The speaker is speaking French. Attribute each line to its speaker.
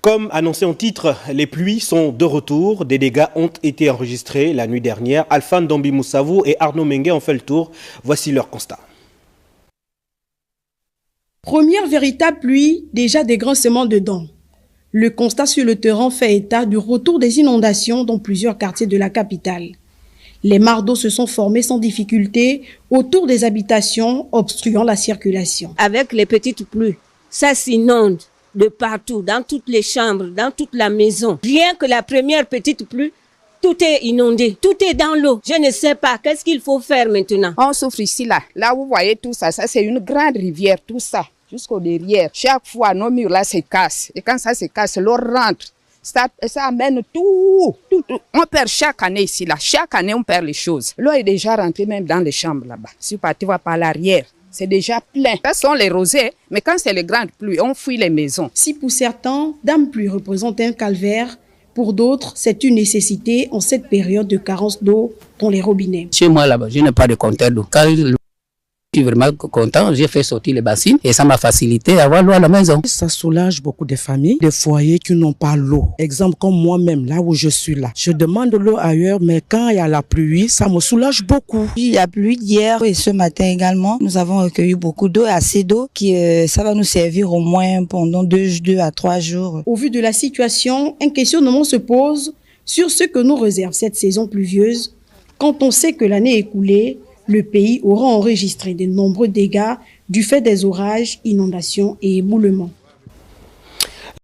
Speaker 1: Comme annoncé en titre, les pluies sont de retour. Des dégâts ont été enregistrés la nuit dernière. Alphane Dombi Moussavou et Arnaud Mengue ont fait le tour. Voici leur constat.
Speaker 2: Première véritable pluie, déjà des grincements de dents. Le constat sur le terrain fait état du retour des inondations dans plusieurs quartiers de la capitale. Les mares d'eau se sont formées sans difficulté autour des habitations, obstruant la circulation.
Speaker 3: Avec les petites pluies, ça s'inonde de partout, dans toutes les chambres, dans toute la maison. Rien que la première petite pluie, tout est inondé, tout est dans l'eau. Je ne sais pas, qu'est-ce qu'il faut faire maintenant?
Speaker 4: On souffre ici, là. Là, vous voyez tout ça, ça c'est une grande rivière, tout ça, jusqu'au derrière. Chaque fois, nos murs là se cassent. Et quand ça se casse, l'eau rentre. Ça amène tout. On perd chaque année ici, là. Chaque année, on perd les choses. L'eau est déjà rentrée même dans les chambres là-bas. Si vous partez par l'arrière, c'est déjà plein. Ce sont les rosées, mais quand c'est les grandes pluies, on fuit les maisons.
Speaker 2: Si pour certains, Dame Pluie représente un calvaire, pour d'autres, c'est une nécessité en cette période de carence d'eau dans les robinets.
Speaker 5: Chez moi là-bas, je n'ai pas de compteur d'eau. Je suis vraiment content, j'ai fait sortir les bassines et ça m'a facilité d'avoir l'eau à la maison.
Speaker 6: Ça soulage beaucoup de familles, des foyers qui n'ont pas l'eau. Exemple comme moi-même, là où je suis là. Je demande l'eau ailleurs, mais quand il y a la pluie, ça me soulage beaucoup.
Speaker 7: Il y a plu hier et ce matin également. Nous avons recueilli beaucoup d'eau, assez d'eau, qui ça va nous servir au moins pendant 2 à 3 jours.
Speaker 2: Au vu de la situation, un questionnement se pose sur ce que nous réserve cette saison pluvieuse, quand on sait que l'année écoulée, le pays aura enregistré de nombreux dégâts du fait des orages, inondations et éboulements.